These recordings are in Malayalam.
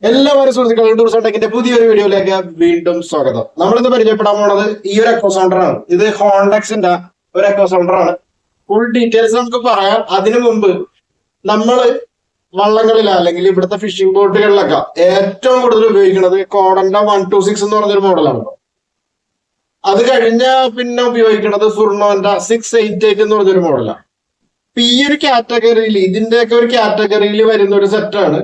എല്ലാവരും സുഹൃത്തുക്കളും ടൂർസ് ടെക്കിന്റെ പുതിയൊരു വീഡിയോയിലേക്ക് വീണ്ടും സ്വാഗതം. നമ്മളിന്ന് പരിചയപ്പെടാൻ പോണത് ഈ ഒരു എക്കോ സൗണ്ടർ ആണ്. ഇത് ഹോണ്ടക്സിന്റെ ഒരു എക്കോ സൗണ്ടർ ആണ്. ഫുൾ ഡീറ്റെയിൽസ് നമുക്ക് പറയാം. അതിനു മുമ്പ് നമ്മള് വള്ളങ്ങളില അല്ലെങ്കിൽ ഇവിടുത്തെ ഫിഷിംഗ് ബോട്ടുകളിലൊക്കെ ഏറ്റവും കൂടുതൽ ഉപയോഗിക്കുന്നത് കോഡന്റെ 126 എന്ന് പറഞ്ഞൊരു മോഡലാണ്. അത് കഴിഞ്ഞ പിന്നെ ഉപയോഗിക്കുന്നത് ഫുർണോന്റെ 688 എന്ന് പറഞ്ഞൊരു മോഡലാണ്. ഈ ഒരു കാറ്റഗറിയിൽ ഇതിന്റെയൊക്കെ ഒരു കാറ്റഗറിയിൽ വരുന്ന ഒരു സെറ്റാണ്.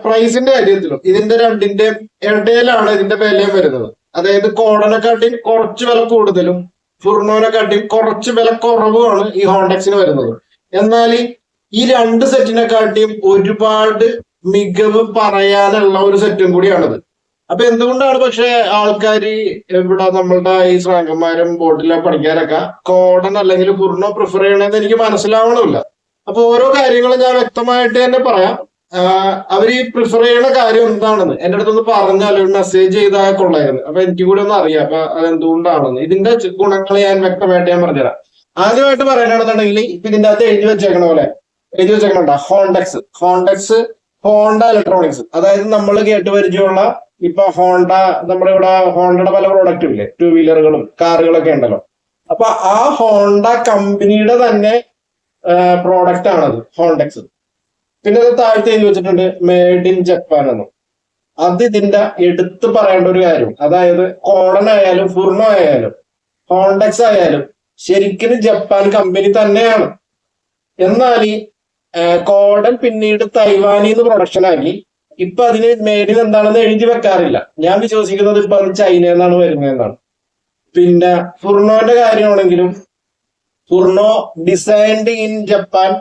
പ്രൈസിന്റെ കാര്യത്തിലും ഇതിന്റെ രണ്ടിന്റെ ഇടയിലാണ് ഇതിന്റെ വിലയും വരുന്നത്. അതായത് കോഡനെക്കാട്ടിയും കുറച്ച് വില കൂടുതലും ഫുർണോനെക്കാട്ടിയും കുറച്ച് വില കുറവുമാണ് ഈ ഹോണ്ടക്സിന് വരുന്നത്. എന്നാൽ ഈ രണ്ട് സെറ്റിനെക്കാട്ടിയും ഒരുപാട് മികവ് പറയാനുള്ള ഒരു സെറ്റും കൂടിയാണിത്. അപ്പൊ എന്തുകൊണ്ടാണ് പക്ഷെ ആൾക്കാർ ഇവിടെ നമ്മളുടെ ഈ ശ്രാങ്കന്മാരും ബോട്ടിലെ പണിക്കാരൊക്കെ കോഡൻ അല്ലെങ്കിൽ ഫുർണോ പ്രിഫർ ചെയ്യണമെന്ന് എനിക്ക് മനസ്സിലാവണമില്ല. അപ്പൊ ഓരോ കാര്യങ്ങളും ഞാൻ വ്യക്തമായിട്ട് തന്നെ പറയാം. അവർ ഈ പ്രിഫർ ചെയ്യുന്ന കാര്യം എന്താണെന്ന് എന്റെ അടുത്തൊന്ന് പറഞ്ഞാൽ ഒരു മെസ്സേജ് ചെയ്താൽ കൊള്ളായിരുന്നു. അപ്പൊ എനിക്ക് കൂടി ഒന്ന് അറിയാം അപ്പൊ അതെന്തുകൊണ്ടാണെന്ന്. ഇതിന്റെ ഗുണങ്ങൾ ഞാൻ വ്യക്തമായിട്ട് ഞാൻ പറഞ്ഞുതരാം. ആദ്യമായിട്ട് പറയാനാണെന്നുണ്ടെങ്കിൽ ഇപ്പൊ ഇതിന്റെ അകത്ത് എഴുതി വെച്ചേക്കണ ഹോണ്ടക്സ് ഹോണ്ട ഇലക്ട്രോണിക്സ്. അതായത് നമ്മൾ കേട്ട് പരിചയമുള്ള ഇപ്പൊ ഹോണ്ട, നമ്മുടെ ഇവിടെ ഹോണ്ടയുടെ പല പ്രോഡക്റ്റും ഇല്ലേ, 2 വീലറുകളും കാറുകളൊക്കെ ഉണ്ടല്ലോ. അപ്പൊ ആ ഹോണ്ട കമ്പനിയുടെ തന്നെ പ്രോഡക്റ്റ് ആണത് ഹോണ്ടക്സ്. പിന്നെ അത് താഴ്ത്തി എഴുതി വെച്ചിട്ടുണ്ട് മെയ്ഡ് ഇൻ ജപ്പാൻ എന്നും. അത് ഇതിന്റെ എടുത്തു പറയേണ്ട ഒരു കാര്യം. അതായത് കോഡൻ ആയാലും ഫുർണോ ആയാലും ഹോണ്ടക്സ് ആയാലും ശരിക്കും ജപ്പാൻ കമ്പനി തന്നെയാണ്. എന്നാൽ ഈ കോഡൻ പിന്നീട് തൈവാനിന്ന് പ്രൊഡക്ഷൻ ആക്കി ഇപ്പൊ അതിന് മെയ്ഡ് ഇൻ എന്താണെന്ന് എഴുതി വെക്കാറില്ല. ഞാൻ വിശ്വസിക്കുന്നത് ഇപ്പൊ അത് ചൈനയിൽ നിന്നാണ് വരുന്നതെന്നാണ്. പിന്നെ ഫുർണോന്റെ കാര്യമാണെങ്കിലും ഫുർണോ ഡിസൈൻഡ് ഇൻ ജപ്പാൻ.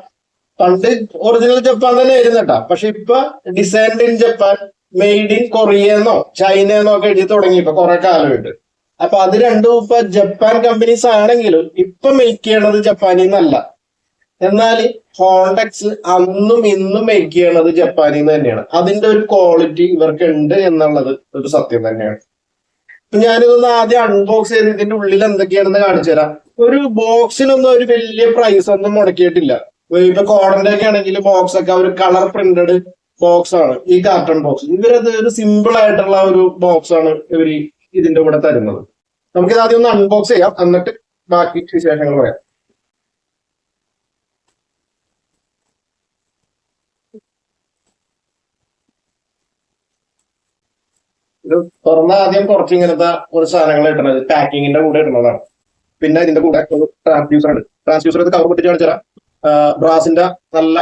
പണ്ട് ഒറിജിനൽ ജപ്പാൻ തന്നെ ആയിരുന്നു കേട്ടാ. പക്ഷെ ഇപ്പൊ designed in Japan, made in കൊറിയെന്നോ ചൈനയെന്നോ ഒക്കെ എഴുതി തുടങ്ങി ഇപ്പൊ കുറെ കാലമായിട്ട്. അപ്പൊ അത് രണ്ടും ഇപ്പൊ ജപ്പാൻ കമ്പനീസ് ആണെങ്കിലും ഇപ്പൊ മേക്ക് ചെയ്യണത് ജപ്പാനിൽ നിന്നല്ല. എന്നാൽ ഹോണ്ടക്സ് അന്നും ഇന്നും മേക്ക് ചെയ്യണത് ജപ്പാനിൽ നിന്ന് തന്നെയാണ്. അതിന്റെ ഒരു ക്വാളിറ്റി ഇവർക്ക് ഉണ്ട് എന്നുള്ളത് ഒരു സത്യം തന്നെയാണ്. ഇപ്പൊ ഞാനിതൊന്ന് ആദ്യം അൺബോക്സ് ചെയ്ത് ഇതിന്റെ ഉള്ളിൽ എന്തൊക്കെയാണെന്ന് കാണിച്ചു തരാം. ഒരു ബോക്സിനൊന്നും ഒരു വലിയ പ്രൈസ് ഒന്നും മുടക്കിയിട്ടില്ല. ഇപ്പൊ കോഡന്റെ ഒക്കെ ആണെങ്കിൽ ബോക്സ് ഒക്കെ ഒരു കളർ പ്രിന്റഡ് ബോക്സ് ആണ് ഈ കാർട്ടൺ ബോക്സ്. ഇവരത് ഒരു സിമ്പിൾ ആയിട്ടുള്ള ഒരു ബോക്സ് ആണ് ഇവർ ഇതിന്റെ കൂടെ തരുന്നത്. നമുക്കിത് ആദ്യം ഒന്ന് അൺബോക്സ് ചെയ്യാം, എന്നിട്ട് ബാക്കി വിശേഷങ്ങൾ പറയാം. ഇത് തുറന്ന ആദ്യം കുറച്ച് ഇങ്ങനത്തെ ഒരു സാധനങ്ങൾ ഇടുന്നത് പാക്കിങ്ങിന്റെ കൂടെ ഇടുന്നതാണ്. പിന്നെ ഇതിന്റെ കൂടെ ഒരു ട്രാൻസ്ഡ്യൂസർ ഉണ്ട്. ട്രാൻസ്ഡ്യൂസർ ഇത് കവർ പൊട്ടിച്ച് കാണിച്ചാൽ ബ്രാസിന്റെ നല്ല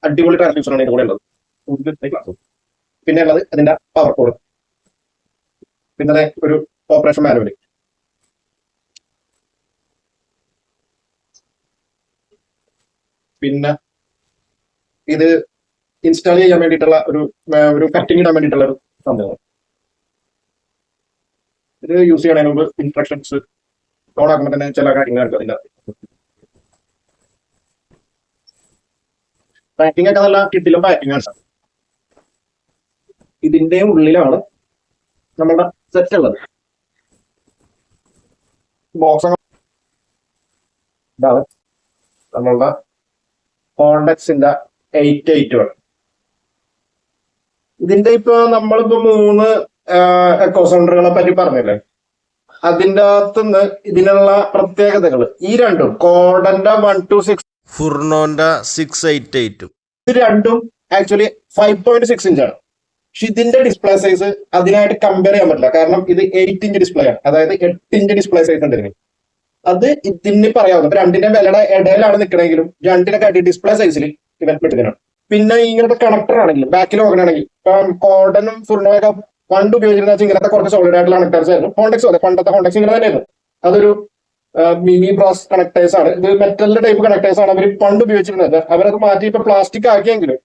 അടിപൊളി ട്രാൻസ്ഡ്യൂസർ ആണ് ഇതിന്റെ കൂടെ ഉള്ളത്. പിന്നെ ഉള്ളത് അതിന്റെ പവർ കോഡ്, പിന്നെ ഒരു ഓപ്പറേഷൻ മാനുവൽ, പിന്നെ ഇത് ഇൻസ്റ്റാൾ ചെയ്യാൻ വേണ്ടിയിട്ടുള്ള ഒരു കട്ടിങ് ഇടാൻ വേണ്ടിയിട്ടുള്ള ഒരു സംഭവം. ഇത് യൂസ് ചെയ്യണതിന് മുമ്പ് ഇൻസ്ട്രക്ഷൻസ് ഓൺ ആക്കുമ്പോൾ തന്നെ ചില കാര്യങ്ങൾ അതിന്റെ പാക്കിംഗ് ഒക്കെ നല്ല കിട്ടിലും പാക്കിംഗ് ആണ്. ഇതിന്റെ ഉള്ളിലാണ് നമ്മളുടെ സെറ്റ് ഉള്ളത്. ബോക്സ് ഇതാണ് നമ്മളുടെ ഹോണ്ടക്സിന്റെ 881. ഇതിന്റെ ഇപ്പൊ നമ്മളിപ്പോ 3 എക്കോ സൗണ്ടറുകളെ പറ്റി പറഞ്ഞില്ലേ, അതിന്റെ അകത്തുനിന്ന് ഇതിനുള്ള പ്രത്യേകതകൾ ഈ രണ്ടും കോഡന്റെ 126 ഫുർണോന്റെ 688 ഇത് രണ്ടും ആക്ച്വലി 5.6 ഇഞ്ചാണ്. പക്ഷെ ഇതിന്റെ ഡിസ്പ്ലേ സൈസ് അതിനായിട്ട് കമ്പയർ ചെയ്യാൻ പറ്റില്ല. കാരണം ഇത് 8 ഇഞ്ച് ഡിസ്പ്ലേ ആണ്. അതായത് 8 ഇഞ്ച് ഡിസ്പ്ലേ സൈസ് ഉണ്ട് ഇതിന്. അത് ഇതിന് പറയാവുന്നത്. ഇപ്പൊ രണ്ടിന്റെ വിലയുടെ ഇടയിലാണ് നിൽക്കണമെങ്കിലും രണ്ടിനെ കാട്ടി ഡിസ്പ്ലേ സൈസിൽ ഇവൻ പെട്ടതിനാണ്. പിന്നെ ഇങ്ങനത്തെ കണക്ടർ ആണെങ്കിലും ബാക്കിൽ നോക്കണമെങ്കിൽ ഇപ്പൊ കോഡനും ഫുർണോയൊക്കെ പണ്ട് ഉപയോഗിച്ചിരുന്ന ഇങ്ങനത്തെ കുറച്ച് സോളിഡ് ആയിട്ടുള്ള കണക്ടേഴ്സ് ആയിരുന്നു. ഹോണ്ടക്സ് അതെ, പണ്ടത്തെ ഹോണ്ടക്സ് ഇങ്ങനെ തന്നെയായിരുന്നു. അതൊരു മിനി ബ്രാസ് കണക്ടേഴ്സ് ആണ്. ഇത് മെറ്റലിന്റെ ടൈപ്പ് കണക്ടേഴ്സ് ആണ് അവർ പണ്ട് ഉപയോഗിച്ചിരുന്നത്. അവരത് മാറ്റി ഇപ്പൊ പ്ലാസ്റ്റിക് ആക്കിയെങ്കിലും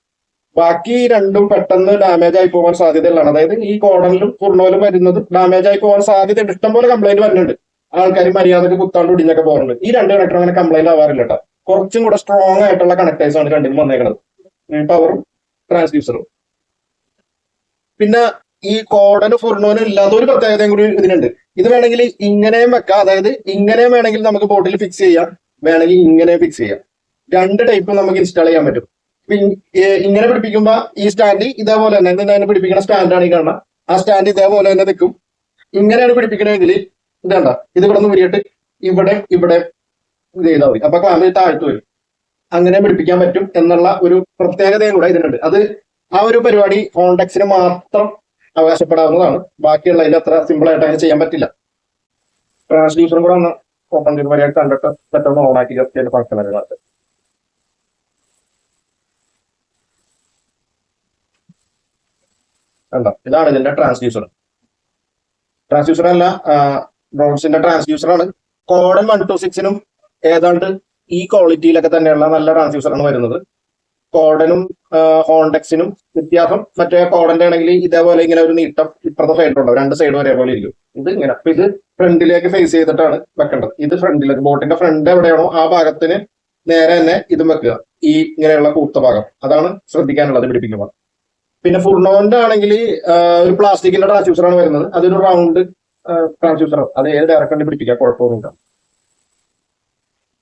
ബാക്കി രണ്ടും പെട്ടെന്ന് ഡാമേജ് ആയി പോകാൻ സാധ്യതയുള്ളതാണ്. അതായത് ഈ കോഡനിലും ഫുർണോയിലും വരുന്നത് ഡാമേജ് ആയി പോകാൻ സാധ്യതയുണ്ട്. ഇഷ്ടംപോലെ കംപ്ലൈന്റ് വരുന്നുണ്ട്. ആൾക്കാർ മര്യാദക്ക് കുത്താണ്ട് ഒടിഞ്ഞൊക്കെ പോകുന്നുണ്ട്. ഈ രണ്ട് കണക്ടർ അങ്ങനെ കംപ്ലൈന്റ് ആവാറില്ല കേട്ടോ. കുറച്ചും കൂടെ സ്ട്രോങ് ആയിട്ടുള്ള കണക്ടേഴ്സ് ആണ് രണ്ടിനും വന്നേക്കുന്നത്, പവറും ട്രാൻസ്ഡ്യൂസറും. പിന്നെ ഈ കോഡന് ഫുർണോനും ഇല്ലാത്ത ഒരു പ്രത്യേകതയും കൂടി ഇതിനുണ്ട്. ഇത് വേണമെങ്കിൽ ഇങ്ങനെയും വെക്കാം. അതായത് ഇങ്ങനെയും വേണമെങ്കിൽ നമുക്ക് ബോട്ടിൽ ഫിക്സ് ചെയ്യാം, വേണമെങ്കിൽ ഇങ്ങനെ ഫിക്സ് ചെയ്യാം. രണ്ട് ടൈപ്പ് നമുക്ക് ഇൻസ്റ്റാൾ ചെയ്യാൻ പറ്റും. ഇങ്ങനെ പിടിപ്പിക്കുമ്പോ ഈ സ്റ്റാൻഡ് ഇതേപോലെ തന്നെ ഇതിനെ പിടിപ്പിക്കുന്ന സ്റ്റാൻഡാണ് ഈ കാണുന്നത്. ആ സ്റ്റാൻഡ് ഇതേപോലെ തന്നെ നിൽക്കും. ഇങ്ങനെയാണ് പിടിപ്പിക്കണമെങ്കിൽ ഇതേണ്ട ഇത് ഇവിടെ നിന്ന് ഊരിയിട്ട് ഇവിടെ ഇവിടെ ഇത് ചെയ്താൽ മതി. അപ്പൊ ക്യാമറ താഴ്ത്തു വരും. അങ്ങനെ പിടിപ്പിക്കാൻ പറ്റും എന്നുള്ള ഒരു പ്രത്യേകതയും കൂടെ ഇതിനുണ്ട്. അത് ആ ഒരു പരിപാടി ഹോണ്ടെക്സിന് മാത്രം അവകാശപ്പെടാവുന്നതാണ്. ബാക്കിയുള്ളതിൽ അത്ര സിമ്പിൾ ആയിട്ട് അങ്ങനെ ചെയ്യാൻ പറ്റില്ല. ട്രാൻസ്ഡ്യൂസറും കൂടെ ഒന്ന് ഓപ്പൺ ചെയ്ത് മര്യാദ കണ്ടിട്ട് പെട്ടെന്ന് ഓണാക്കി ജസ്റ്റ് അതിന്റെ ഫംഗ്ഷൻ വരുന്നത്. കണ്ടോ, ഇതാണ് ഇതിന്റെ ട്രാൻസ്ഡ്യൂസർ. ട്രാൻസ്ഡ്യൂസർ അല്ല, റോഡ്സിന്റെ ട്രാൻസ്ഡ്യൂസറാണ്. കോഡൻ 126നും ഏതാണ്ട് ഈ ക്വാളിറ്റിയിലൊക്കെ തന്നെയുള്ള നല്ല ട്രാൻസ്ഡ്യൂസറാണ് വരുന്നത്. കോഡനും ഹോണ്ടെക്സിനും വ്യത്യാസം, മറ്റേ കോഡന്റെ ആണെങ്കിൽ ഇതേപോലെ ഇങ്ങനെ ഒരു നീട്ടം ഇപ്പുറത്തെ സൈഡിലുണ്ടാവും, രണ്ട് സൈഡും ഒരേപോലെ ഇരിക്കും. ഇത് ഇങ്ങനെ, അപ്പൊ ഇത് ഫ്രണ്ടിലേക്ക് ഫേസ് ചെയ്തിട്ടാണ് വെക്കേണ്ടത്. ഇത് ഫ്രണ്ടിലേക്ക്, ബോട്ടിന്റെ ഫ്രണ്ട് എവിടെയാണോ ആ ഭാഗത്തിന് നേരെ തന്നെ ഇതും വെക്കുക. ഈ ഇങ്ങനെയുള്ള കൂത്ത ഭാഗം, അതാണ് ശ്രദ്ധിക്കാനുള്ളത് പിടിപ്പിക്കുമ്പോൾ. പിന്നെ ഫുർണോന്റെ ആണെങ്കിൽ ഒരു പ്ലാസ്റ്റിക്കിന്റെ ട്രാൻസ്ഡ്യൂസറാണ് വരുന്നത്. അതൊരു റൗണ്ട് ട്രാൻസ്ഡ്യൂസർ, അത് ഏത് ഡയറക്ടറിൽ പിടിപ്പിക്കുക, കുഴപ്പമൊന്നുമില്ല.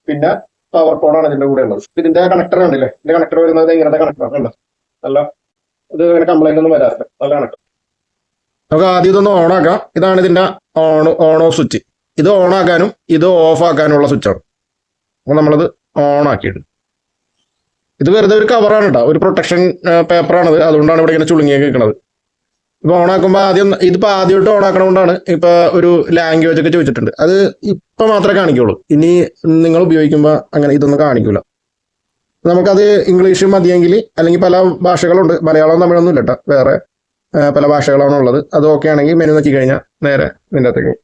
പിന്നെ പവർ കോഡാണ് ഇതിന്റെ കൂടെ ഉള്ളത്. ഇതിന്റെ കണക്ടർ കണ്ടില്ലേ, ഇതിന്റെ കണക്ടർ വരുന്നത് ഇങ്ങനത്തെ കണക്ടറാണ്. കണ്ടോ, നല്ല ഇത് ഇങ്ങനെ കംപ്ലൈന്റ് ഒന്നും വരാറില്ല, നല്ല കണക്ടർ. നമുക്ക് ആദ്യം ഇതൊന്ന് ഓൺ ആക്കാം. ഇതാണ് ഇതിന്റെ ഓൺ ഓഫ് സ്വിച്ച്. ഇത് ഓൺ ആക്കാനും ഇത് ഓഫ് ആക്കാനുള്ള സ്വിച്ചാണ്. അപ്പൊ നമ്മളത് ഓൺ ആക്കിയിട്ട്, ഇത് വെറുതെ ഒരു കവറാണ് കേട്ടോ, ഒരു പ്രൊട്ടക്ഷൻ പേപ്പറാണത്. അതുകൊണ്ടാണ് ഇവിടെ ഇങ്ങനെ ചുളുങ്ങിയൊക്കെ നിൽക്കുന്നത്. ഇപ്പൊ ഓണാക്കുമ്പോൾ ഇതിപ്പോ ആദ്യമായിട്ട് ഓണാക്കണോണ്ടാണ് ഇപ്പൊ ഒരു ലാംഗ്വേജ് ഒക്കെ ചോദിച്ചിട്ടുണ്ട്. അത് ഇപ്പൊ മാത്രമേ കാണിക്കുള്ളൂ. ഇനി നിങ്ങൾ ഉപയോഗിക്കുമ്പോൾ അങ്ങനെ ഇതൊന്നും കാണിക്കൂല. നമുക്കത് ഇംഗ്ലീഷ് മതിയെങ്കിൽ, അല്ലെങ്കിൽ പല ഭാഷകളുണ്ട്, മലയാളം തമിഴൊന്നും ഇല്ല കേട്ടോ, വേറെ പല ഭാഷകളാണ് ഉള്ളത്. അത് ഓക്കെ ആണെങ്കിൽ മെനു നോക്കി കഴിഞ്ഞാൽ നേരെ ഇതിൻ്റെ അകത്തേക്ക്.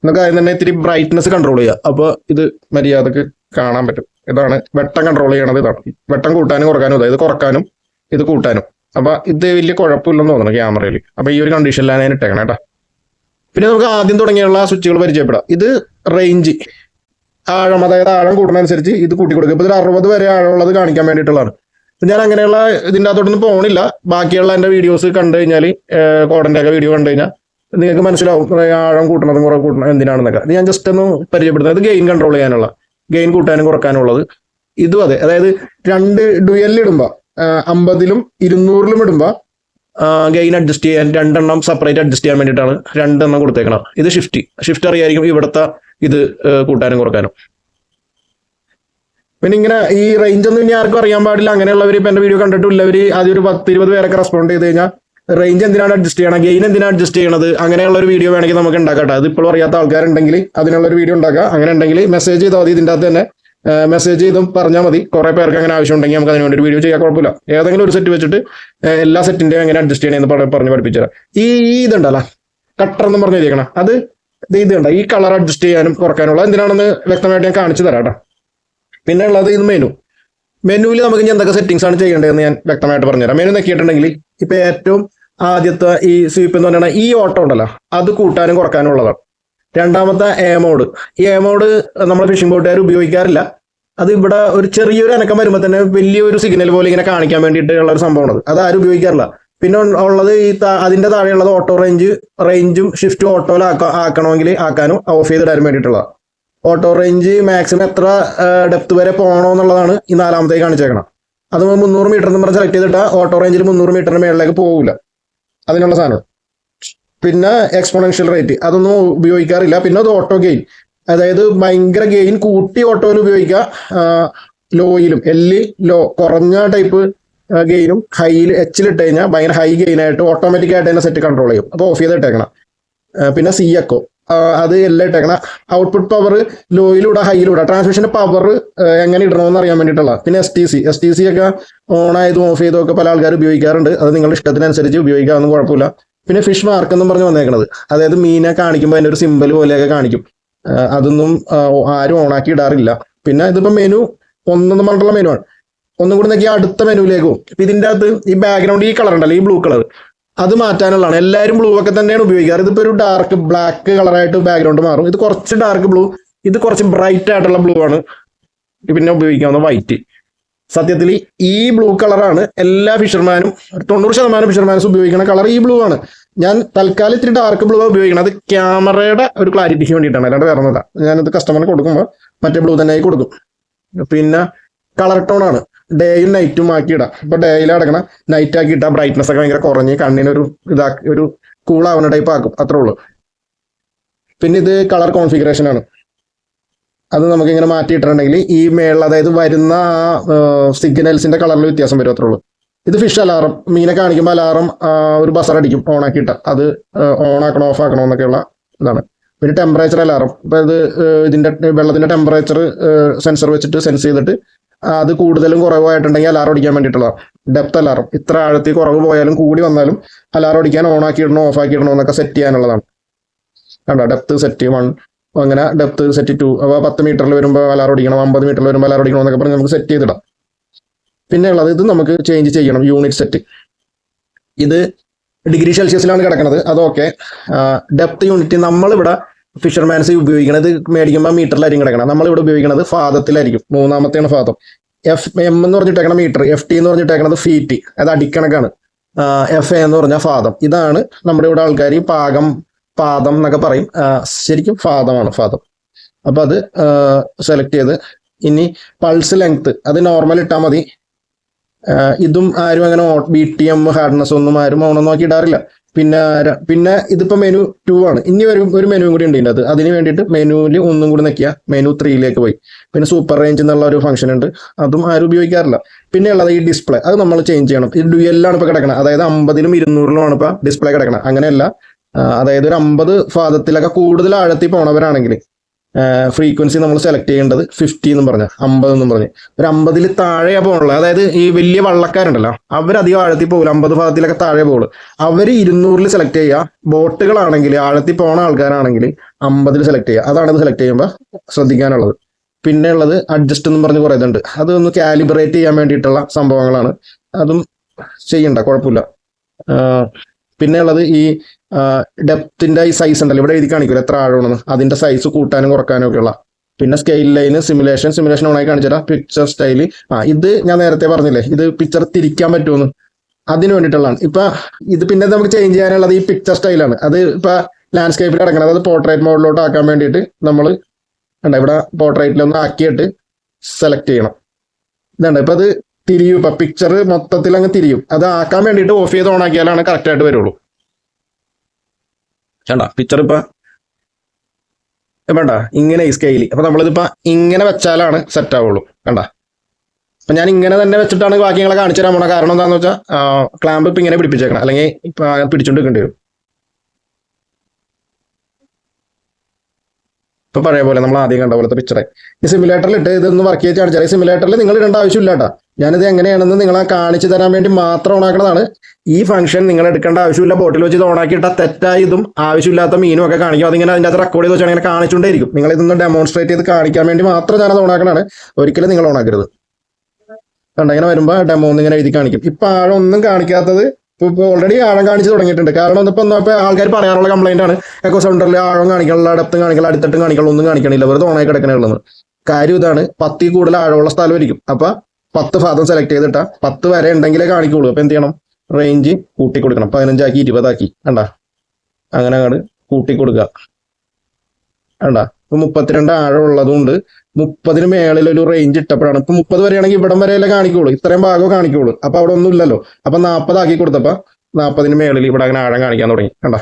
നമുക്ക് അതിന് തന്നെ ഇത്തിരി ബ്രൈറ്റ്നെസ് കൺട്രോൾ ചെയ്യുക. അപ്പോൾ ഇത് മര്യാദക്ക് കാണാൻ പറ്റും. ഇതാണ് വെട്ടം കൺട്രോൾ ചെയ്യണത്. ഇതാണ് വെട്ടം കൂട്ടാനും കുറക്കാനും, അതായത് കുറക്കാനും ഇത് കൂട്ടാനും. അപ്പൊ ഇത് വലിയ കുഴപ്പമില്ലെന്ന് തോന്നുന്നു ക്യാമറയിൽ. അപ്പൊ ഈ ഒരു കണ്ടീഷനിലാണ് ഞാൻ ഇട്ടേക്കണം കേട്ടോ. പിന്നെ നമുക്ക് ആദ്യം തുടങ്ങിയുള്ള സ്വിച്ചുകൾ പരിചയപ്പെടാം. ഇത് റേഞ്ച് ആഴം, അതായത് ആഴം കൂട്ടുന്നതനുസരിച്ച് ഇത് കൂട്ടി കൊടുക്കും. ഇപ്പൊ ഇത് 60 വരെ ആഴമുള്ളത് കാണിക്കാൻ വേണ്ടിയിട്ടുള്ളതാണ്. ഞാൻ അങ്ങനെയുള്ള ഇതിൻ്റെ അകത്തോട്ടൊന്നും പോകണില്ല. ബാക്കിയുള്ള എൻ്റെ വീഡിയോസ് കണ്ടു കഴിഞ്ഞാൽ, കോഡൻ്റെ ഒക്കെ വീഡിയോ കണ്ടു കഴിഞ്ഞാൽ നിങ്ങൾക്ക് മനസ്സിലാവും ആഴം കൂട്ടണതും കുറവ് കൂട്ടണം എന്തിനാണെന്നൊക്കെ. ഇത് ഞാൻ ജസ്റ്റ് ഒന്ന് പരിചയപ്പെടുത്തുന്നത്. ഗെയിൻ കൺട്രോൾ ചെയ്യാനുള്ള, ഗെയിൻ കൂട്ടാനും കുറക്കാനുള്ളത്. ഇതും അതെ, അതായത് രണ്ട് ഡുവലിടുമ്പോൾ 50-ലും 200-ലും ഇടുമ്പോൾ ഗെയിൻ അഡ്ജസ്റ്റ് ചെയ്യാൻ, രണ്ടെണ്ണം സെപ്പറേറ്റ് അഡ്ജസ്റ്റ് ചെയ്യാൻ വേണ്ടിയിട്ടാണ് രണ്ടെണ്ണം കൊടുത്തേക്കണം. ഇത് ഷിഫ്റ്റ് അറിയായിരിക്കും ഇവിടുത്തെ ഇത് കൂട്ടാനും കുറക്കാനും. പിന്നെ ഇങ്ങനെ ഈ റേഞ്ച് ഒന്നും ഇനി ആർക്കും അറിയാൻ പാടില്ല. അങ്ങനെയുള്ളവർ ഇപ്പം എൻ്റെ വീഡിയോ കണ്ടിട്ടുള്ളവർ ആദ്യം ഒരു 10-20 പേരൊക്കെ റെസ്പോണ്ട് ചെയ്ത് കഴിഞ്ഞാൽ റേഞ്ച് എന്തിനാണ് അഡ്ജസ്റ്റ് ചെയ്യണം, ഗെയിൻ എന്തിനാണ് അഡ്ജസ്റ്റ് ചെയ്യണത്, അങ്ങനെയുള്ള ഒരു വീഡിയോ വേണമെങ്കിൽ നമുക്ക് ഉണ്ടാക്കാം. അത് ഇപ്പോഴും അറിയാത്ത ആൾക്കാരുണ്ടെങ്കിൽ അതിനുള്ളൊരു വീഡിയോ ഉണ്ടാക്കാം. അങ്ങനെ ഉണ്ടെങ്കിൽ മെസ്സേജ് ചെയ്താൽ മതി. ഇതിൻ്റെ അകത്ത് തന്നെ മെസ്സേജ് ചെയ്തും പറഞ്ഞാൽ മതി. കുറെ പേർക്ക് അങ്ങനെ ആവശ്യം ഉണ്ടെങ്കിൽ നമുക്ക് അതിനുവേണ്ടി ഒരു വീഡിയോ ചെയ്യാൻ കുഴപ്പമില്ല. ഏതെങ്കിലും ഒരു സെറ്റ് വെച്ചിട്ട് എല്ലാ സെറ്റിന്റെയും എങ്ങനെ അഡ്ജസ്റ്റ് ചെയ്യണമെന്ന് പറഞ്ഞ് പഠിപ്പിച്ചു തരാം. ഇതുണ്ടല്ലോ കട്ടർ എന്ന് പറഞ്ഞു ചെയ്യണം, അത് ഇതുണ്ട്. ഈ കളർ അഡ്ജസ്റ്റ് ചെയ്യാനും കുറക്കാനുള്ള എന്തിനാണെന്ന് വ്യക്തമായിട്ട് ഞാൻ കാണിച്ചു തരാം കേട്ടോ. പിന്നെ ഉള്ളത് ഇത് മെനുവിൽ നമുക്ക് ഇനി എന്തൊക്കെ സെറ്റിംഗ്സ് ആണ് ചെയ്യേണ്ടതെന്ന് ഞാൻ വ്യക്തമായിട്ട് പറഞ്ഞുതരാം. മെനു നോക്കിയിട്ടുണ്ടെങ്കിൽ ഇപ്പൊ ഏറ്റവും ആദ്യത്തെ ഈ സ്വീപ്പ് എന്ന് പറഞ്ഞാൽ ഈ ഓട്ടോ ഉണ്ടല്ലോ, അത് കൂട്ടാനും കുറക്കാനും ഉള്ളതാണ്. രണ്ടാമത്തെ എ മോഡ്. ഈ എ മോഡ് നമ്മൾ ഫിഷിംഗ് ബോട്ടുകാർ ഉപയോഗിക്കാറില്ല. അത് ഇവിടെ ഒരു ചെറിയൊരു അനക്കം വരുമ്പോൾ തന്നെ വലിയൊരു സിഗ്നൽ പോലെ ഇങ്ങനെ കാണിക്കാൻ വേണ്ടിയിട്ടുള്ള ഒരു സംഭവമാണ്. അത് ആരും ഉപയോഗിക്കാറില്ല. പിന്നെ ഉള്ളത് ഈ അതിന്റെ താഴെയുള്ളത് ഓട്ടോ റേഞ്ചും ഷിഫ്റ്റും ഓട്ടോയിൽ ആക്കണമെങ്കിൽ ആക്കാനും ഓഫ് ചെയ്തിടാനും വേണ്ടിയിട്ടുള്ള ഓട്ടോ റേഞ്ച് മാക്സിമം എത്ര ഡെപ്ത് വരെ പോകണോ എന്നുള്ളതാണ് ഈ 4ാമത്തേക്ക് കാണിച്ചേക്കണം. അത് 300 മീറ്റർ എന്ന് പറഞ്ഞാൽ സെലക്ട് ചെയ്തിട്ടാൽ ഓട്ടോ റേഞ്ചിൽ 300 മീറ്ററിന് മേളിലേക്ക് പോകില്ല, അതിനുള്ള സാധനം. പിന്നെ എക്സ്പോണൻഷ്യൽ റേറ്റ് അതൊന്നും ഉപയോഗിക്കാറില്ല. പിന്നെ അത് ഓട്ടോ ഗെയിൻ, അതായത് ഭയങ്കര ഗെയിൻ കൂട്ടി ഓട്ടോയിൽ ഉപയോഗിക്കുക. ലോയിലും ലോ കുറഞ്ഞ ടൈപ്പ് ഗെയിനും ഹൈയിൽ എച്ചിലിട്ട് കഴിഞ്ഞാൽ ഭയങ്കര ഹൈ ഗെയിൻ ആയിട്ട് ഓട്ടോമാറ്റിക് ആയിട്ട് തന്നെ സെറ്റ് കൺട്രോൾ ചെയ്യും. അപ്പോൾ ഓഫ് ചെയ്തിട്ടേക്കണം. പിന്നെ സിയക്കോ അത് എല്ലാം ഇട്ടേക്കണം. ഔട്ട്പുട്ട് പവർ ലോയിലൂടെ ഹൈയിലൂടെ ട്രാൻസ്മിഷന്റെ പവർ എങ്ങനെ ഇടണമെന്ന് അറിയാൻ വേണ്ടിയിട്ടുള്ള. പിന്നെ എസ് ടി സി ഒക്കെ ഓൺ ആയതും ഓഫ് ചെയ്തും ഒക്കെ പല ആൾക്കാർ ഉപയോഗിക്കാറുണ്ട്. അത് നിങ്ങളുടെ ഇഷ്ടത്തിനനുസരിച്ച് ഉപയോഗിക്കാമെന്നും കുഴപ്പമില്ല. പിന്നെ ഫിഷ് മാർക്ക് എന്നും പറഞ്ഞ് വന്നേക്കണത്, അതായത് മീനെ കാണിക്കുമ്പോൾ അതിൻ്റെ ഒരു സിമ്പിൾ പോലെയൊക്കെ കാണിക്കും. അതൊന്നും ആരും ഓണാക്കി ഇടാറില്ല. പിന്നെ ഇതിപ്പോൾ മെനു 1 പറഞ്ഞിട്ടുള്ള മെനു ആണ്. ഒന്നും കൂടി നോക്കിയാൽ അടുത്ത മെനുവിലേക്ക് പോകും. ഇപ്പം ഇതിൻ്റെ അകത്ത് ഈ ബാക്ക്ഗ്രൗണ്ട് ഈ കളർ ഉണ്ടല്ലോ, ഈ ബ്ലൂ കളർ, അത് മാറ്റാനുള്ളതാണ്. എല്ലാവരും ബ്ലൂ ഒക്കെ തന്നെയാണ് ഉപയോഗിക്കാറ്. ഇതിപ്പോൾ ഒരു ഡാർക്ക് ബ്ലാക്ക് കളറായിട്ട് ബാക്ക്ഗ്രൗണ്ട് മാറും. ഇത് കുറച്ച് ഡാർക്ക് ബ്ലൂ, ഇത് കുറച്ച് ബ്രൈറ്റ് ആയിട്ടുള്ള ബ്ലൂ ആണ്. പിന്നെ ഉപയോഗിക്കാവുന്ന വൈറ്റ്. സത്യത്തിൽ ഈ ബ്ലൂ കളറാണ് എല്ലാ ഫിഷർമാനും 90% ഫിഷർമാൻസ് ഉപയോഗിക്കുന്ന കളർ ഈ ബ്ലൂ ആണ്. ഞാൻ തൽക്കാലം ഇത്തിരി ഡാർക്ക് ബ്ലൂ ഉപയോഗിക്കണം. അത് ക്യാമറയുടെ ഒരു ക്ലാരിറ്റിക്ക് വേണ്ടിയിട്ടാണ്, അല്ലാണ്ട് വേറെ ഒന്നുമില്ല. ഞാനത് കസ്റ്റമറിന് കൊടുക്കുമ്പോൾ മറ്റേ ബ്ലൂ തന്നെ കൊടുക്കും. പിന്നെ കളർ ടോൺ ആണ്, ഡേയും നൈറ്റും ആക്കി ഇടാം. ഇപ്പൊ ഡേയിൽ അടക്കണം, നൈറ്റ് ആക്കി ഇട്ടാൽ ബ്രൈറ്റ്നസ് ഒക്കെ ഭയങ്കര കുറഞ്ഞ് കണ്ണിനൊരു ഒരു കൂളാവുന്ന ടൈപ്പ് ആക്കും, അത്രേ ഉള്ളൂ. പിന്നെ ഇത് കളർ കോൺഫിഗറേഷൻ ആണ്, അത് നമുക്ക് ഇങ്ങനെ മാറ്റിയിട്ടുണ്ടെങ്കിൽ ഈ മേളിൽ അതായത് വരുന്ന ആ സിഗ്നൽസിന്റെ കളറിൽ വ്യത്യാസം വരും, അത്രേ ഉള്ളൂ. ഇത് ഫിഷ് അലാറം, മീനെ കാണിക്കുമ്പോൾ അലാറം ഒരു ബസർ അടിക്കും ഓൺ ആക്കിയിട്ട, അത് ഓൺ ആക്കണോ ഓഫ് ആക്കണോ എന്നൊക്കെയുള്ള ഇതാണ്. പിന്നെ ടെമ്പറേച്ചർ അലാറം, ഇപ്പൊ ഇത് ഇതിന്റെ വെള്ളത്തിന്റെ ടെമ്പറേച്ചർ സെൻസർ വെച്ചിട്ട് സെൻസ് ചെയ്തിട്ട് അത് കൂടുതലും കുറവായിട്ടുണ്ടെങ്കിൽ അലാറം അടിക്കാൻ വേണ്ടിയിട്ടുള്ള ഡെപ്ത് അലാറം, ഇത്ര ആഴത്തിൽ കുറവ് പോയാലും കൂടി വന്നാലും അലാറം അടിക്കാൻ ഓൺ ആക്കി ഇടണോ ഓഫ് ആക്കി ഇടണോ എന്നൊക്കെ സെറ്റ് ചെയ്യാനുള്ളതാണ്. കണ്ടോ, ഡെപ്ത് സെറ്റ് 1, അങ്ങനെ ഡെപ്ത് സെറ്റ് 2, അപ്പോൾ 10 മീറ്ററിൽ വരുമ്പോൾ അലാറം അടിക്കണം, 50 മീറ്ററിൽ വരുമ്പോൾ അലാറം അടിക്കണം എന്നൊക്കെ പറഞ്ഞ് നമുക്ക് സെറ്റ് ചെയ്തിടാം. പിന്നെ ഉള്ളത് ഇത് നമുക്ക് ചേഞ്ച് ചെയ്യണം, യൂണിറ്റ് സെറ്റ്. ഇത് ഡിഗ്രി സെൽഷ്യസിലാണ് കിടക്കുന്നത്, അതൊക്കെ ഡെപ്ത് യൂണിറ്റ് നമ്മളിവിടെ ഫിഷർമാൻസ് ഉപയോഗിക്കുന്നത് മേടിക്കുമ്പോൾ മീറ്ററിലായിരിക്കും കിടക്കണം. നമ്മളിവിടെ ഉപയോഗിക്കുന്നത് ഫാദത്തിലായിരിക്കും, 3ാമത്തെയാണ് ഫാദം. FM എന്ന് പറഞ്ഞിട്ടേക്കണ മീറ്റർ, FT എന്ന് പറഞ്ഞിട്ടേക്കണത് ഫീറ്റ്, അത് അടിക്കണക്കാണ്. FA എന്ന് പറഞ്ഞാൽ ഫാദം. ഇതാണ് നമ്മുടെ ഇവിടെ ആൾക്കാർ പാദം എന്നൊക്കെ പറയും, ശരിക്കും ഫാദമാണ് ഫാദം. അപ്പൊ അത് സെലക്ട് ചെയ്ത് ഇനി പൾസ് ലെങ്ത് അത് നോർമൽ ഇട്ടാൽ മതി. ഇതും ആരും അങ്ങനെ BTM ഹാർഡ്നെസ് ഒന്നും ആരും ഓണൊന്നും ആക്കി ഇടാറില്ല. പിന്നെ ഇതിപ്പോ മെനു 2 ആണ്. ഇനി ഒരു മെനുവും കൂടി ഉണ്ട് ഇതിനകത്ത്. അതിന് വേണ്ടിയിട്ട് മെനുവിൽ ഒന്നും കൂടി നിൽക്കുക, മെനു 3ലേക്ക് പോയി. പിന്നെ സൂപ്പർ റേഞ്ച് എന്നുള്ള ഒരു ഫംഗ്ഷൻ ഉണ്ട്, അതും ആരും ഉപയോഗിക്കാറില്ല. പിന്നെ ഉള്ളത് ഈ ഡിസ്പ്ലേ, അത് നമ്മൾ ചേഞ്ച് ചെയ്യണം. ഇത് ഡ്യുവലാണ് ഇപ്പൊ കിടക്കണം, അതായത് 50-ലും 200-ലും ഇപ്പൊ ഡിസ്പ്ലേ കിടക്കണം. അങ്ങനെയല്ല, അതായത് ഒരു 50 ഫാദത്തിലൊക്കെ കൂടുതൽ ആഴത്തിൽ പോണവരാണെങ്കിൽ ഫ്രീക്വൻസി നമ്മൾ സെലക്ട് ചെയ്യേണ്ടത് 50 എന്നും പറഞ്ഞ 50 എന്നും പറഞ്ഞ്. ഒരു 50-ൽ താഴെയാ പോകുള്ളത്, അതായത് ഈ വലിയ വള്ളക്കാരുണ്ടല്ലോ അവരധികം ആഴത്തിൽ പോകില്ല, 50 ഭാഗത്തിലൊക്കെ താഴെ പോകുള്ളൂ. അവർ 200-ൽ സെലക്ട് ചെയ്യുക. ബോട്ടുകളാണെങ്കിൽ ആഴത്തിൽ പോണ ആൾക്കാരാണെങ്കിൽ 50-ൽ സെലക്ട് ചെയ്യുക. അതാണ് ഇത് സെലക്ട് ചെയ്യുമ്പോൾ ശ്രദ്ധിക്കാനുള്ളത്. പിന്നെ ഉള്ളത് അഡ്ജസ്റ്റ് എന്നും പറഞ്ഞ് കുറേ ഇതുണ്ട്, അതൊന്ന് കാലിബ്രേറ്റ് ചെയ്യാൻ വേണ്ടിയിട്ടുള്ള സംഭവങ്ങളാണ്. അതും ചെയ്യണ്ട, കുഴപ്പമില്ല. പിന്നെ ഉള്ളത് ഈ ഡെപ്തിന്റെ ഈ സൈസ് ഉണ്ടല്ലോ, ഇവിടെ എഴുതി കാണിക്കില്ല എത്ര ആഴമാണെന്ന്, അതിന്റെ സൈസ് കൂട്ടാനും കുറക്കാനും ഒക്കെ ഉള്ള. പിന്നെ സ്കെയിൽ ലൈന്, സിമുലേഷൻ ഓണായി കാണിച്ചാൽ പിക്ചർ സ്റ്റൈല്. ഇത് ഞാൻ നേരത്തെ പറഞ്ഞില്ലേ, ഇത് പിക്ചർ തിരിക്കാൻ പറ്റുമെന്ന്, അതിന് വേണ്ടിയിട്ടുള്ളതാണ്. ഇപ്പൊ ഇത് പിന്നെ നമുക്ക് ചേഞ്ച് ചെയ്യാനുള്ളത് ഈ പിക്ചർ സ്റ്റൈലാണ്. അത് ഇപ്പൊ ലാൻഡ്സ്കേപ്പിൽ കിടക്കണം, അത് പോർട്രേറ്റ് മോഡിലോട്ട് ആക്കാൻ വേണ്ടിയിട്ട് നമ്മൾ ഇവിടെ പോർട്രേറ്റിലൊന്ന് ആക്കിയിട്ട് സെലക്ട് ചെയ്യണം. ഇതുണ്ട്, ഇപ്പൊ അത് തിരിയും, ഇപ്പൊ പിക്ചർ മൊത്തത്തിൽ അങ്ങ് തിരിയും. അത് ആക്കാൻ വേണ്ടിയിട്ട് ഓഫ് ചെയ്ത് ഓൺ ആക്കിയാലാണ് കറക്റ്റ് ആയിട്ട് വരുള്ളൂ. വേണ്ട പിക്ചർ ഇപ്പൊ വേണ്ട ഇങ്ങനെ ഈ സ്കെയില്, അപ്പൊ നമ്മളിതിപ്പോ ഇങ്ങനെ വെച്ചാലാണ് സെറ്റ് ആവുള്ളൂ. കണ്ട, അപ്പൊ ഞാൻ ഇങ്ങനെ തന്നെ വെച്ചിട്ടാണ് ബാക്കിങ്ങളെ കാണിച്ചു തരാൻ പോണ. കാരണം എന്താണെന്ന് വെച്ചാൽ ക്ലാമ്പ് ഇപ്പൊ ഇങ്ങനെ പിടിപ്പിച്ചേക്കണം, അല്ലെങ്കിൽ ഇപ്പൊ പിടിച്ചോണ്ട് നിൽക്കേണ്ടി വരും. ഇപ്പൊ പഴയ പോലെ നമ്മൾ ആദ്യം കണ്ട പോലത്തെ പിക്ചറെ ഈ സിമുലേറ്ററിൽ ഇട്ട് ഇതൊന്ന് വർക്ക് ചെയ്ത് കാണിച്ചാൽ, ഈ സിമുലേറ്ററിൽ നിങ്ങൾ ഇടേണ്ട ആവശ്യമില്ല കേട്ടോ. ഞാനിത് എങ്ങനെയാണെന്ന് നിങ്ങളെ കാണിച്ചു തരാൻ വേണ്ടി മാത്രം ഓണാക്കുന്നതാണ്. ഈ ഫംഗ്ഷൻ നിങ്ങൾ എടുക്കേണ്ട ആവശ്യമില്ല. ബോട്ടിൽ വെച്ച് ഇത് ഓണാക്കിയിട്ടാൽ തെറ്റായ ഇതും ആവശ്യമില്ലാത്ത മീനും ഒക്കെ കാണിക്കും. അതിങ്ങനെ അതിൻ്റെ അത് റെക്കോർഡ് ചെയ്ത് വെച്ചാൽ അങ്ങനെ കാണിച്ചുകൊണ്ടേയിരിക്കും. നിങ്ങൾ ഇതൊന്ന് ഡെമോൺസ്ട്രേറ്റ് ചെയ്ത് കാണിക്കാൻ വേണ്ടി മാത്രം ഞാനത് ഓണാക്കണതാണ്. ഒരിക്കലും നിങ്ങൾ ഓണാക്കരുത്. കണ്ട, ഇങ്ങനെ വരുമ്പോൾ ഡെമോ എന്നിങ്ങനെ എഴുതി കാണിക്കും. ഇപ്പൊ ആഴം ഒന്നും കാണിക്കാത്തത് ഇപ്പൊ ഓൾറെഡി ആഴം കാണിച്ച് തുടങ്ങിയിട്ടുണ്ട്. കാരണം ഇപ്പൊ ആൾക്കാർ പറയാറുള്ള കംപ്ലൈന്റ് ആണ്, എക്കോ സൗണ്ടറിൽ ആഴം കാണിക്കാനുള്ള, ഡെപ്തും കാണിക്കാനുള്ള, അടിത്തട്ടും കാണിക്കാനുള്ള ഒന്നും കാണിക്കണില്ല, വെറുതെ ഓണായി കിടക്കണേ ഉള്ളത്. കാര്യം ഇതാണ്, 10 കൂടുതൽ ആഴമുള്ള സ്ഥലമായിരിക്കും. അപ്പൊ 10 ഭാഗം സെലക്ട് ചെയ്തിട്ടാ 10 വരെ ഉണ്ടെങ്കിലേ കാണിക്കുള്ളൂ. അപ്പൊ എന്ത് ചെയ്യണം, റേഞ്ച് കൂട്ടി കൊടുക്കണം. 15 ആക്കി 20 ആക്കി, കണ്ടാ, അങ്ങനെ അങ്ങോട്ട് കൂട്ടി കൊടുക്കുക. കണ്ടാ, ഇപ്പൊ 32 ആഴം ഉള്ളതുകൊണ്ട് 30-ന് മേളിൽ ഒരു റേഞ്ച് ഇട്ടപ്പോഴാണ്. ഇപ്പൊ 30 വരെയാണെങ്കിൽ ഇവിടം വരെയല്ലേ കാണിക്കുള്ളൂ, ഇത്രയും ഭാഗം കാണിക്കുള്ളൂ. അപ്പൊ അവിടെ ഒന്നും ഇല്ലല്ലോ. അപ്പൊ 40 ആക്കി കൊടുത്തപ്പോ 40-ന് മേളിൽ ഇവിടെ അങ്ങനെ ആഴം കാണിക്കാൻ തുടങ്ങി. കണ്ടാ,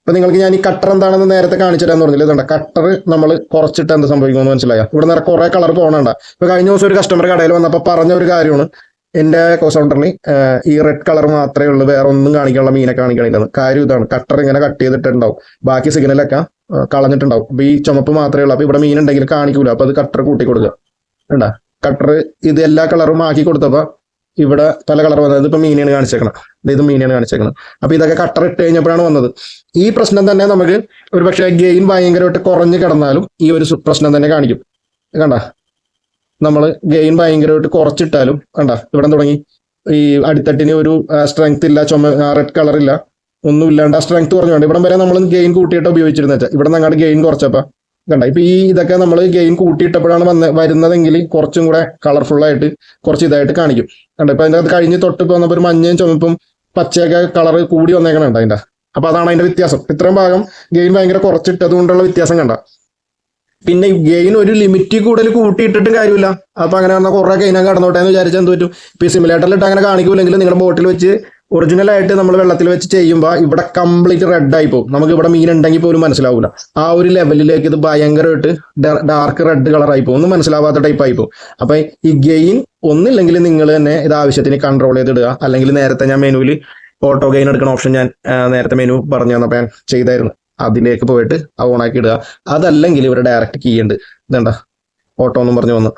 ഇപ്പൊ നിങ്ങൾക്ക് ഞാൻ ഈ കട്ടർ എന്താണെന്ന് നേരത്തെ കാണിച്ചു തരാന്ന് പറഞ്ഞില്ല. ഇതുണ്ട്, കട്ടർ നമ്മൾ കുറച്ചിട്ട് എന്ത് സംഭവിക്കുമെന്ന് മനസ്സിലായോ? ഇവിടെ നിറ കുറെ കളർ പോകണണ്ട. ഇപ്പൊ കഴിഞ്ഞ ദിവസം ഒരു കസ്റ്റമർ കടയിൽ വന്നപ്പോൾ പറഞ്ഞ ഒരു കാര്യമാണ്, എന്റെ കൗണ്ടറിൽ ഈ റെഡ് കളർ മാത്രമേ ഉള്ളൂ, വേറെ ഒന്നും കാണിക്കാനുള്ള മീനെ കാണിക്കണില്ലെന്ന്. കാര്യം ഇതാണ്, കട്ടർ ഇങ്ങനെ കട്ട് ചെയ്തിട്ടുണ്ടാവും, ബാക്കി സിഗ്നലൊക്കെ കളഞ്ഞിട്ടുണ്ടാവും. അപ്പൊ ഈ ചുമപ്പ് മാത്രമേ ഉള്ളൂ. അപ്പൊ ഇവിടെ മീൻ ഉണ്ടെങ്കിൽ കാണിക്കൂല. അപ്പൊ അത് കട്ടർ കൂട്ടി കൊടുക്കുക. വേണ്ട, കട്ടർ ഇത് എല്ലാ കളറും ആക്കി കൊടുത്തപ്പോ ഇവിടെ പല കളർ വന്നത്. ഇപ്പൊ മീനെയാണ് കാണിച്ചേക്കണം, ഇത് മീനെയാണ് കാണിച്ചേക്കണം. അപ്പൊ ഇതൊക്കെ കട്ടർ ഇട്ട് കഴിഞ്ഞപ്പോഴാണ് വന്നത്. ഈ പ്രശ്നം തന്നെ നമുക്ക് ഒരു പക്ഷേ ഗെയിൻ ഭയങ്കരമായിട്ട് കുറഞ്ഞു കിടന്നാലും ഈ ഒരു പ്രശ്നം തന്നെ കാണിക്കും. കണ്ട, നമ്മൾ ഗെയിൻ ഭയങ്കരമായിട്ട് കുറച്ചിട്ടാലും കണ്ട ഇവിടെ തുടങ്ങി ഈ അടിത്തട്ടിന് ഒരു സ്ട്രെങ്ത് ഇല്ല, റെഡ് കളർ ഇല്ല, ഒന്നും ഇല്ലാണ്ട് ആ സ്ട്രെങ്ത് കുറഞ്ഞുകൊണ്ട് ഇവിടം വരെ നമ്മൾ ഗെയിൻ കൂട്ടിയിട്ട് ഉപയോഗിച്ചിരുന്ന വെച്ചാൽ ഇവിടെ നിന്ന് അങ്ങോട്ട് ഗെയിൻ കുറച്ചപ്പോ കണ്ട. ഇപ്പൊ ഈ ഇതൊക്കെ നമ്മൾ ഗെയിൻ കൂട്ടിയിട്ടപ്പോഴാണ് വരുന്നതെങ്കിൽ കുറച്ചും കൂടെ കളർഫുൾ ആയിട്ട് കുറച്ച് ഇതായിട്ട് കാണിക്കും. കണ്ട, ഇപ്പൊ അതിന്റെ അത് കഴിഞ്ഞ് തൊട്ട് വന്നപ്പോൾ ഒരു മഞ്ഞയും ചുമപ്പും പച്ചയൊക്കെ കളർ കൂടി വന്നേക്കണുണ്ട് അതിന്റെ. അപ്പൊ അതാണ് അതിന്റെ വ്യത്യാസം. ഇത്രയും ഭാഗം ഗെയിൻ ഭയങ്കര കുറച്ചിട്ടത് കൊണ്ടുള്ള വ്യത്യാസം കണ്ട. പിന്നെ ഗെയിൻ ഒരു ലിമിറ്റ് കൂടുതൽ കൂട്ടിയിട്ടിട്ടും കാര്യമില്ല. അപ്പൊ അങ്ങനെ പറഞ്ഞാൽ കുറെ ഗെയിനൊക്കെ കടന്നോട്ടെ എന്ന് വിചാരിച്ചാൽ എന്ത് പറ്റും? ഇപ്പൊ ഈ സിമുലേറ്ററിൽ ഇട്ട് അങ്ങനെ കാണിക്കൂലെങ്കിൽ നിങ്ങളുടെ ബോട്ടിൽ വെച്ച് ഒറിജിനൽ ആയിട്ട് നമ്മൾ വെള്ളത്തിൽ വെച്ച് ചെയ്യുമ്പോൾ ഇവിടെ കംപ്ലീറ്റ് റെഡ് ആയി പോകും. നമുക്ക് ഇവിടെ മീൻ ഉണ്ടെങ്കിൽ പോലും മനസ്സിലാവില്ല. ആ ഒരു ലെവലിലേക്ക് ഇത് ഭയങ്കരമായിട്ട് ഡാർക്ക് റെഡ് കളറായി പോകും, ഒന്നും മനസ്സിലാവാത്ത ടൈപ്പ് ആയി പോകും. അപ്പൊ ഈ ഗെയിൻ ഒന്നില്ലെങ്കിൽ നിങ്ങൾ തന്നെ ഇത് ആവശ്യത്തിന് കൺട്രോൾ ചെയ്തിടുക. അല്ലെങ്കിൽ നേരത്തെ ഞാൻ മെനുവിൽ ഓട്ടോ ഗെയിൻ എടുക്കുന്ന ഓപ്ഷൻ ഞാൻ നേരത്തെ മെനു പറഞ്ഞു തന്നപ്പോൾ ഞാൻ ചെയ്തായിരുന്നു, അതിലേക്ക് പോയിട്ട് അത് ഓണാക്കി ഇടുക. അതല്ലെങ്കിൽ ഇവിടെ ഡയറക്റ്റ് കീ ഉണ്ട്, ഇതേണ്ട ഓട്ടോ എന്നും പറഞ്ഞു വന്ന്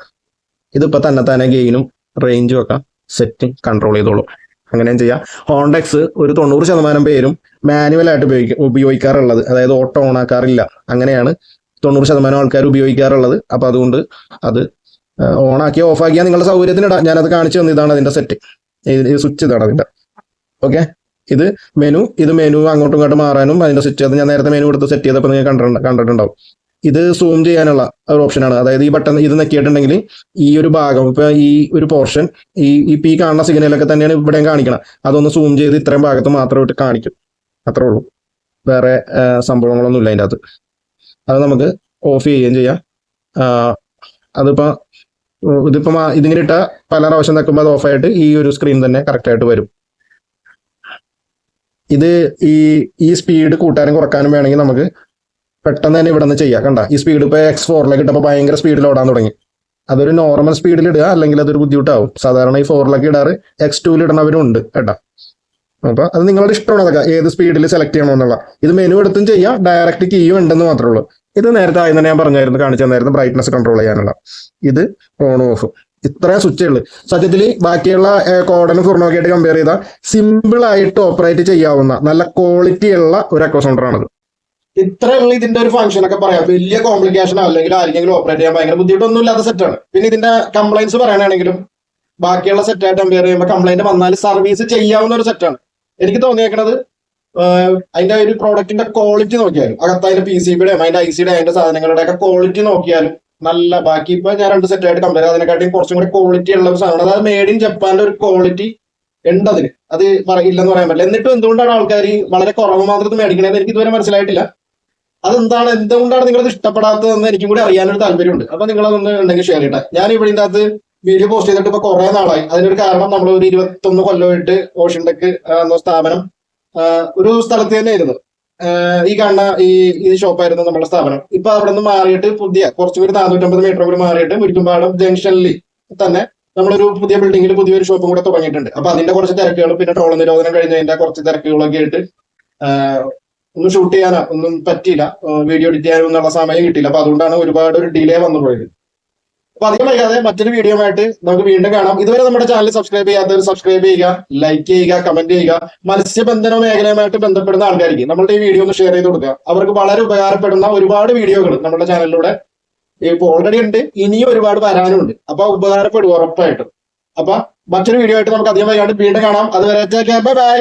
ഇതിപ്പോ തന്നെ ഗെയിനും റേഞ്ചും ഒക്കെ സെറ്റിംഗ് കൺട്രോൾ ചെയ്തോളൂ. അങ്ങനെയും ചെയ്യാം. ഹോണ്ടെക്സ് ഒരു 90% പേരും മാനുവലായിട്ട് ഉപയോഗിക്കാറുള്ളത്, അതായത് ഓട്ടോ ഓൺ ആക്കാറില്ല. അങ്ങനെയാണ് 90% ആൾക്കാർ ഉപയോഗിക്കാറുള്ളത്. അപ്പൊ അതുകൊണ്ട് അത് ഓണാക്കിയോ ഓഫാക്കിയാൽ നിങ്ങളുടെ സൗകര്യത്തിന് ഇടാം. ഞാനത് കാണിച്ചു തന്നു. ഇതാണ് അതിന്റെ സെറ്റ്, ഈ സ്വിച്ച് ഇതാണ് അതിന്റെ. ഓക്കെ, ഇത് മെനു അങ്ങോട്ടും ഇങ്ങോട്ടും മാറാനും അതിന്റെ സ്വിച്ച്, അത് ഞാൻ നേരത്തെ മെനു എടുത്ത് സെറ്റ് ചെയ്തപ്പോൾ നിങ്ങൾ കണ്ടിട്ടുണ്ടാവും. ഇത് സൂം ചെയ്യാനുള്ള ഒരു ഓപ്ഷനാണ്. അതായത് ഈ ബട്ടൺ ഇത് നെക്കിയിട്ടുണ്ടെങ്കിൽ ഈ ഒരു ഭാഗം, ഇപ്പൊ ഈ ഒരു പോർഷൻ ഈ പി കാണുന്ന സിഗ്നലൊക്കെ തന്നെയാണ് ഇവിടെയും കാണിക്കണം. അതൊന്ന് സൂം ചെയ്ത് ഇത്രയും ഭാഗത്ത് മാത്രമായിട്ട് കാണിക്കും, അത്രേ ഉള്ളൂ. വേറെ സംഭവങ്ങളൊന്നും ഇല്ല അതിൻ്റെ അകത്ത്. അത് നമുക്ക് ഓഫ് ചെയ്യുകയും ചെയ്യാം. ഇതിപ്പോ ഇതിങ്ങനെ ഇട്ട പല പ്രാവശ്യം നിൽക്കുമ്പോൾ അത് ഓഫായിട്ട് ഈ ഒരു സ്ക്രീൻ തന്നെ കറക്റ്റ് ആയിട്ട് വരും. ഇത് ഈ സ്പീഡ് കൂട്ടാനും കുറക്കാനും വേണമെങ്കിൽ നമുക്ക് പെട്ടെന്ന് തന്നെ ഇവിടെ നിന്ന് ചെയ്യാം. കണ്ട, ഈ സ്പീഡ് ഇപ്പൊ X4 ഇട്ടപ്പോൾ ഭയങ്കര സ്പീഡിൽ ഓടാൻ തുടങ്ങി. അതൊരു നോർമൽ സ്പീഡിൽ ഇടുക, അല്ലെങ്കിൽ അതൊരു ബുദ്ധിമുട്ടാവും. സാധാരണ ഈ 4 ഇടാറ്, X2 ഇടണവരും ഉണ്ട് കേട്ടാ. അപ്പൊ അത് നിങ്ങളുടെ ഇഷ്ടമാണ്, അതൊക്കെ ഏത് സ്പീഡിൽ സെലക്ട് ചെയ്യണമെന്നുള്ള. ഇത് മെനു എടുത്തും ചെയ്യാം, ഡയറക്റ്റ് കീയും ഉണ്ടെന്ന് മാത്രമേ ഉള്ളൂ. ഇത് നേരത്തെ ആദ്യം തന്നെ ഞാൻ പറഞ്ഞായിരുന്നു, കാണിച്ചു തന്നായിരുന്നു, ബ്രൈറ്റ്നസ് കൺട്രോൾ ചെയ്യാനുള്ള. ഇത് ഓൺ ഓഫ്, ഇത്രയും സ്വിച്ചേ ഉള്ളൂ. സത്യത്തിൽ ബാക്കിയുള്ള കോഡനും ഫുർണോക്കെ ആയിട്ട് കമ്പയർ ചെയ്താൽ സിമ്പിൾ ആയിട്ട് ഓപ്പറേറ്റ് ചെയ്യാവുന്ന നല്ല ക്വാളിറ്റി ഉള്ള ഒരു എക്കോ സൗണ്ടറാണത്. ഇത്രയുള്ള ഇതിന്റെ ഒരു ഫംഗ്ഷൻ ഒക്കെ പറയാം. വലിയ കോംപ്ലിക്കേഷൻ അല്ലെങ്കിൽ ആരെങ്കിലും ഓപ്പറേറ്റ് ചെയ്യാൻ ഭയങ്കര ബുദ്ധിമുട്ടൊന്നും ഇല്ലാത്ത സെറ്റാണ്. പിന്നെ ഇതിന്റെ കംപ്ലൈൻസ് പറയുകയാണെങ്കിലും ബാക്കിയുള്ള സെറ്റായിട്ട് കമ്പയർ ചെയ്യുമ്പോൾ കംപ്ലൈന്റ് വന്നാൽ സർവീസ് ചെയ്യാവുന്ന ഒരു സെറ്റാണ്. എനിക്ക് തോന്നിയേക്കണത് അതിന്റെ ഒരു പ്രോഡക്റ്റിന്റെ ക്വാളിറ്റി നോക്കിയാലും, അകത്ത് അതിന്റെ PCBയുടെയും അതിന്റെ ICയുടെ അതിന്റെ സാധനങ്ങളുടെ ഒക്കെ ക്വാളിറ്റി നോക്കിയാലും നല്ല, ബാക്കി ഇപ്പൊ ഞാൻ 2 സെറ്റായിട്ട് കമ്പയർ ചെയ്ത് അതിനെക്കാട്ടിയും കുറച്ചും കൂടി ക്വാളിറ്റി ഉള്ള ഒരു സാധനം. അതായത് മെയ്ഡ് ഇൻ ജപ്പാന്റെ ഒരു ക്വാളിറ്റി ഉണ്ട് അതിന്. അത് ഇല്ലെന്ന് പറയാൻ പറ്റില്ല. എന്നിട്ടും എന്തുകൊണ്ടാണ് ആൾക്കാർ വളരെ കുറവ് മാത്രം മേടിക്കണതെന്ന് എനിക്ക് ഇതുവരെ മനസ്സിലായിട്ടില്ല. എന്തുകൊണ്ടാണ് നിങ്ങളത് ഇഷ്ടപ്പെടാത്തതെന്ന് എനിക്കും കൂടി അറിയാനൊരു താല്പര്യമുണ്ട്. അപ്പൊ നിങ്ങളതൊന്ന് ഉണ്ടെങ്കിൽ ഷെയർ ചെയ്യട്ടെ. ഞാൻ ഇവിടെ ഇതിന്റെ അകത്ത് വീഡിയോ പോസ്റ്റ് ചെയ്തിട്ട് ഇപ്പൊ കുറെ നാളായി. അതിനൊരു കാരണം, നമ്മൾ ഒരു 21 കൊല്ലമായിട്ട് ഓഷ്യൻ ടെക് എന്ന സ്ഥാപനം ഒരു സ്ഥലത്ത് തന്നെ ആയിരുന്നു. ഈ കാണുന്ന ഈ ഷോപ്പായിരുന്നു നമ്മുടെ സ്ഥാപനം. ഇപ്പൊ അവിടെ നിന്ന് മാറിയിട്ട് കുറച്ചും കൂടി 450 മീറ്റർ കൂടി മാറിയിട്ട് മുരിക്കുംപാടം ജംഗ്ഷനിൽ തന്നെ നമ്മളൊരു പുതിയ ബിൽഡിംഗിൽ പുതിയൊരു ഷോപ്പും കൂടെ തുടങ്ങിയിട്ടുണ്ട്. അപ്പൊ അതിന്റെ കുറച്ച് തിരക്കുകളും പിന്നെ ട്രോൾ നിരോധനം കഴിഞ്ഞതിന്റെ കുറച്ച് തിരക്കുകളൊക്കെ ആയിട്ട് ഒന്നും ഷൂട്ട് ചെയ്യാനോ ഒന്നും പറ്റിയില്ല, വീഡിയോ എഡിറ്റ് ചെയ്യാനോ എന്നുള്ള സമയം കിട്ടിയില്ല. അപ്പൊ അതുകൊണ്ടാണ് ഒരുപാട് ഒരു ഡിലേ വന്നു പോയത്. അപ്പൊ അധികം വൈകാതെ മറ്റൊരു വീഡിയോ ആയിട്ട് നമുക്ക് വീണ്ടും കാണാം. ഇതുവരെ നമ്മുടെ ചാനൽ സബ്സ്ക്രൈബ് ചെയ്യാത്തവർ സബ്സ്ക്രൈബ് ചെയ്യുക, ലൈക്ക് ചെയ്യുക, കമന്റ് ചെയ്യുക. മത്സ്യബന്ധന മേഖലയുമായിട്ട് ബന്ധപ്പെടുന്ന ആൾക്കാർക്ക് നമ്മളുടെ ഈ വീഡിയോ ഒന്ന് ഷെയർ ചെയ്ത് കൊടുക്കുക. അവർക്ക് വളരെ ഉപകാരപ്പെടുന്ന ഒരുപാട് വീഡിയോകൾ നമ്മുടെ ചാനലിലൂടെ ഇപ്പോൾ ഓൾറെഡി ഉണ്ട്, ഇനിയും ഒരുപാട് വരാനുണ്ട്. അപ്പൊ ഉപകാരപ്പെടും ഉറപ്പായിട്ടും. അപ്പൊ മറ്റൊരു വീഡിയോ ആയിട്ട് നമുക്ക് അധികം വൈകാണ്ട് വീണ്ടും കാണാം. അതുവരെ ബൈ ബൈ.